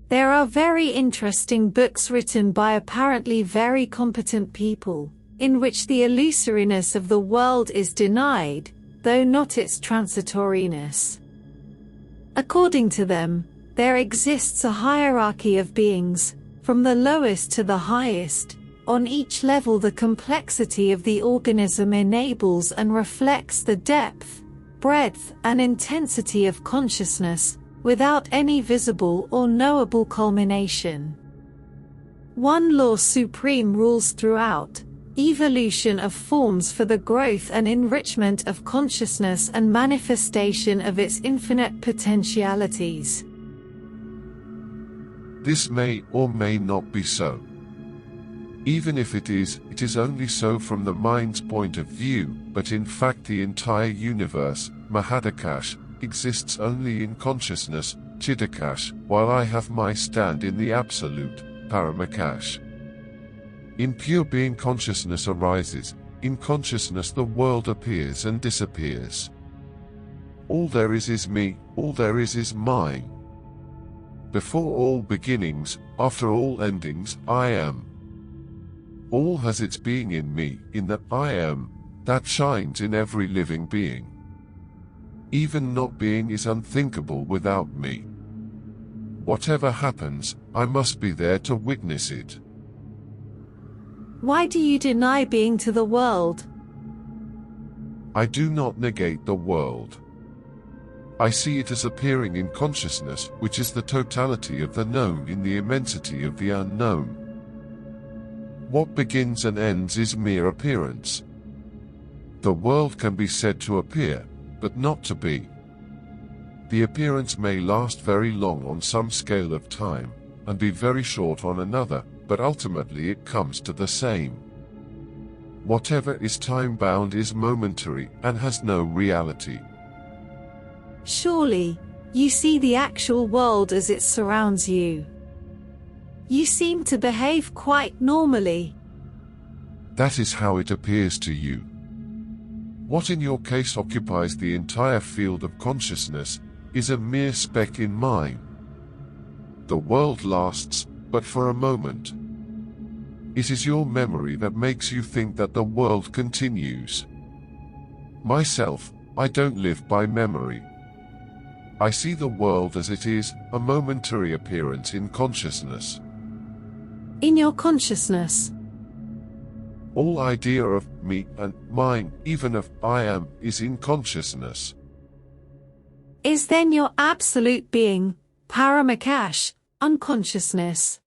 There are very interesting books written by apparently very competent people, in which the illusoriness of the world is denied, though not its transitoriness. According to them, there exists a hierarchy of beings, from the lowest to the highest. On each level the complexity of the organism enables and reflects the depth, breadth and intensity of consciousness, without any visible or knowable culmination. One law supreme rules throughout: evolution of forms for the growth and enrichment of consciousness and manifestation of its infinite potentialities. This may or may not be so. Even if it is only so from the mind's point of view, but in fact the entire universe, Mahadakash, exists only in consciousness, Chidakash, while I have my stand in the absolute, Paramakash. In pure being consciousness arises, in consciousness the world appears and disappears. All there is me, all there is mine. Before all beginnings, after all endings, I am. All has its being in me, in that I am, that shines in every living being. Even not being is unthinkable without me. Whatever happens, I must be there to witness it. Why do you deny being to the world? I do not negate the world. I see it as appearing in consciousness, which is the totality of the known in the immensity of the unknown. What begins and ends is mere appearance. The world can be said to appear, but not to be. The appearance may last very long on some scale of time, and be very short on another, but ultimately it comes to the same. Whatever is time-bound is momentary and has no reality. Surely, you see the actual world as it surrounds you. You seem to behave quite normally. That is how it appears to you. What in your case occupies the entire field of consciousness is a mere speck in mine. The world lasts, but for a moment. It is your memory that makes you think that the world continues. Myself, I don't live by memory. I see the world as it is, a momentary appearance in consciousness. In your consciousness? All idea of me and mine, even of I am, is in consciousness. Is then your absolute being, Paramakash, unconsciousness?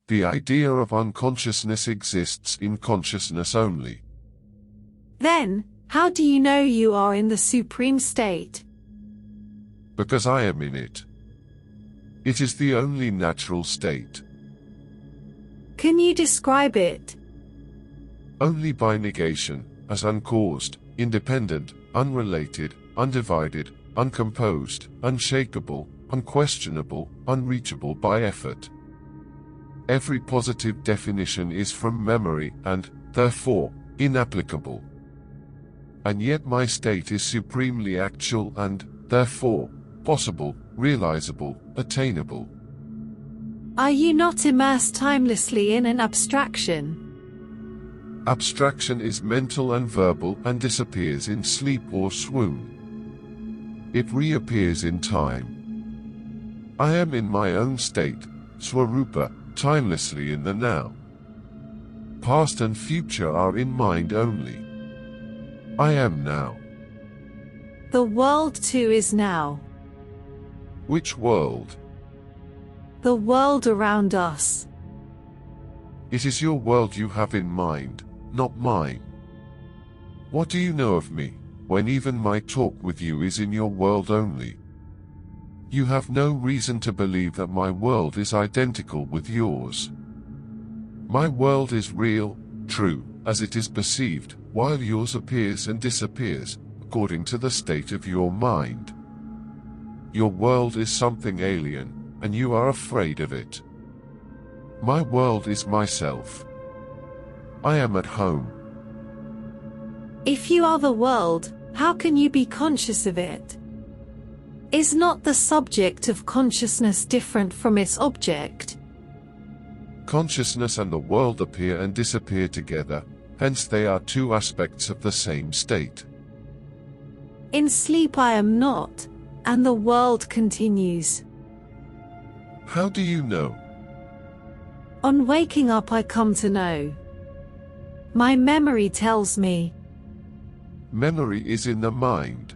The idea of unconsciousness exists in consciousness only. Then, how do you know you are in the supreme state? Because I am in it. It is the only natural state. Can you describe it? Only by negation, as uncaused, independent, unrelated, undivided, uncomposed, unshakable, unquestionable, unreachable by effort. Every positive definition is from memory and, therefore, inapplicable. And yet my state is supremely actual and, therefore, possible, realizable, attainable. Are you not immersed timelessly in an abstraction? Abstraction is mental and verbal and disappears in sleep or swoon. It reappears in time. I am in my own state, Swarupa, timelessly in the now. Past and future are in mind only. I am now. The world too is now. Which world? The world around us. It is your world you have in mind, not mine. What do you know of me, when even my talk with you is in your world only? You have no reason to believe that my world is identical with yours. My world is real, true, as it is perceived, while yours appears and disappears, according to the state of your mind. Your world is something alien, and you are afraid of it. My world is myself. I am at home. If you are the world, how can you be conscious of it? Is not the subject of consciousness different from its object? Consciousness and the world appear and disappear together, hence they are two aspects of the same state. In sleep I am not, and the world continues. How do you know? On waking up I come to know. My memory tells me. Memory is in the mind.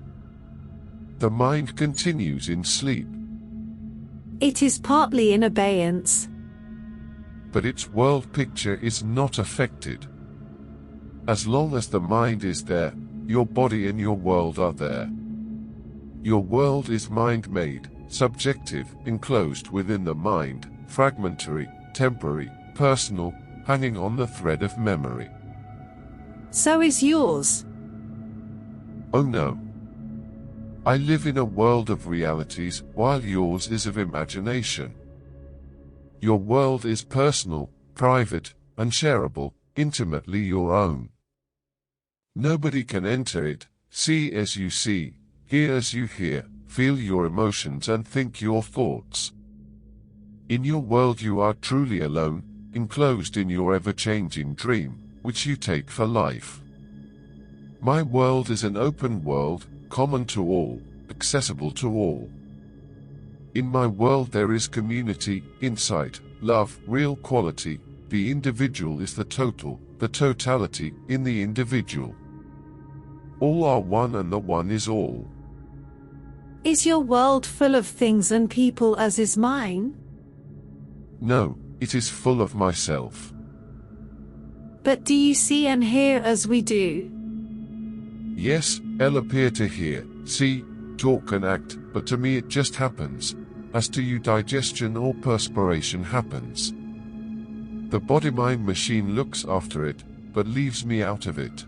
The mind continues in sleep. It is partly in abeyance. But its world picture is not affected. As long as the mind is there, your body and your world are there. Your world is mind-made, subjective, enclosed within the mind, fragmentary, temporary, personal, hanging on the thread of memory. So is yours. Oh no. I live in a world of realities, while yours is of imagination. Your world is personal, private, unshareable, intimately your own. Nobody can enter it, see as you see, hear as you hear, feel your emotions and think your thoughts. In your world you are truly alone, enclosed in your ever-changing dream, which you take for life. My world is an open world, common to all, accessible to all. In my world there is community, insight, love, real quality. The individual is the total, the totality in the individual. All are one and the one is all. Is your world full of things and people as is mine? No, it is full of myself. But do you see and hear as we do? Yes, I'll appear to hear, see, talk and act, but to me it just happens. As to you digestion or perspiration happens. The body-mind machine looks after it, but leaves me out of it.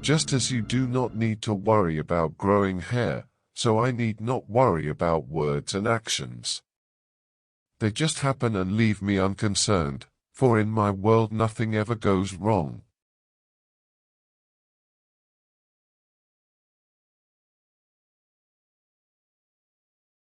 Just as you do not need to worry about growing hair, so I need not worry about words and actions. They just happen and leave me unconcerned, for in my world nothing ever goes wrong.